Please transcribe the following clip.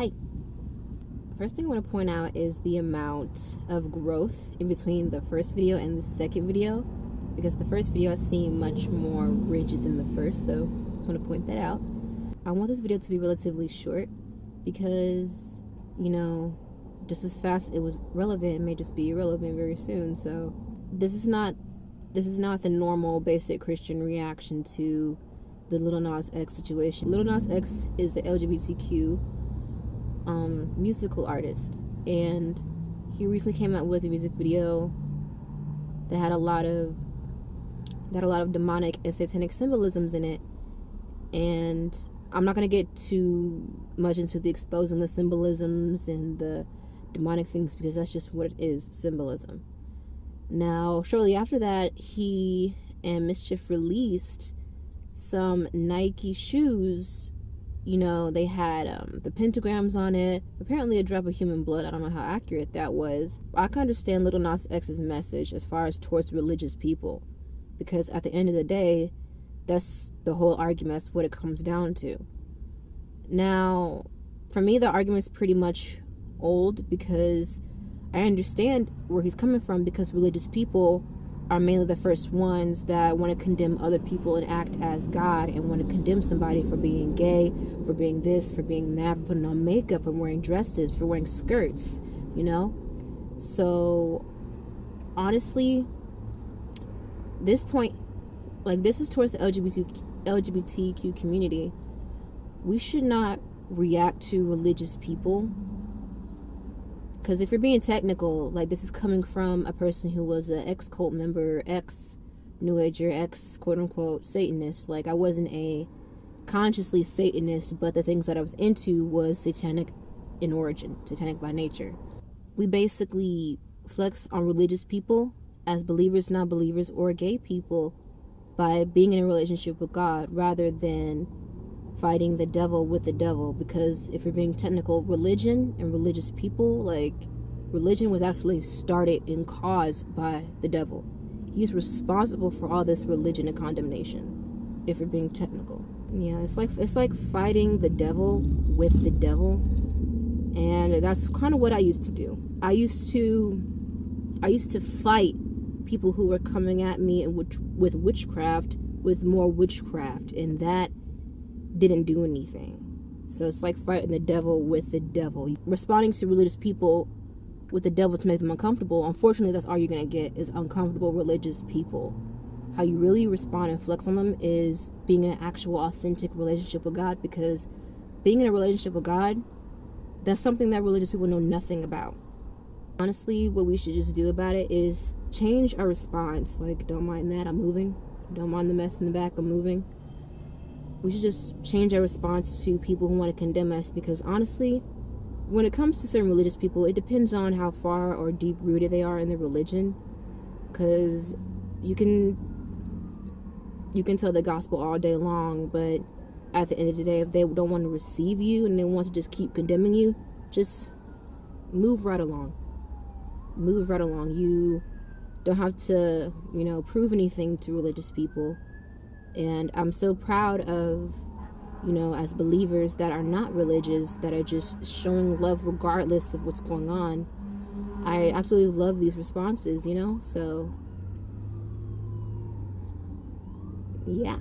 Hi. First thing I want to point out is the amount of growth in between the first video and the second video, because the first video seemed much more rigid than the first, so I just want to point that out. I want this video to be relatively short because, just as fast it was relevant, it may just be irrelevant very soon. So this is not the normal basic Christian reaction to the Lil Nas X situation. Lil Nas X is an LGBTQ musical artist, and he recently came out with a music video that had a lot of demonic and satanic symbolisms in it. And I'm not going to get too much into the exposing the symbolisms and the demonic things, because that's just what it is, symbolism. Now, shortly after that, he and Mischief released some Nike shoes. They had the pentagrams on it, apparently a drop of human blood. I don't know how accurate that was. I can understand Lil Nas X's message as far as towards religious people, because at the end of the day, that's the whole argument. That's what it comes down to. Now, for me, the argument's pretty much old, because I understand where he's coming from, because religious people are mainly the first ones that want to condemn other people and act as God, and want to condemn somebody for being gay, for being this, for being that, for putting on makeup, for wearing dresses, for wearing skirts, So, honestly, this point, this is towards the LGBTQ community. We should not react to religious people, because if you're being technical, this is coming from a person who was an ex-cult member, ex-newager, ex-quote-unquote satanist. I wasn't a consciously satanist, but the things that I was into was satanic in origin, satanic by nature. We basically flex on religious people as believers, non-believers, or gay people by being in a relationship with God, rather than fighting the devil with the devil. Because if you're being technical, religion and religious people, religion was actually started and caused by the devil. He's responsible for all this religion and condemnation, if you're being technical. Yeah, it's like fighting the devil with the devil. And that's kind of what I used to do. I used to fight people who were coming at me with witchcraft, with more witchcraft, and that didn't do anything. So it's like fighting the devil with the devil. Responding to religious people with the devil to make them uncomfortable, unfortunately, that's all you're going to get is uncomfortable religious people. How you really respond and flex on them is being in an actual authentic relationship with God, because being in a relationship with God, that's something that religious people know nothing about. Honestly, what we should just do about it is change our response. Don't mind that, I'm moving. Don't mind the mess in the back, I'm moving. We should just change our response to people who want to condemn us, because honestly, when it comes to certain religious people, it depends on how far or deep rooted they are in their religion. Because you can tell the gospel all day long, but at the end of the day, if they don't want to receive you and they want to just keep condemning you, just move right along. Move right along. You don't have to, prove anything to religious people. And I'm so proud of, as believers that are not religious, that are just showing love regardless of what's going on. I absolutely love these responses, so yeah.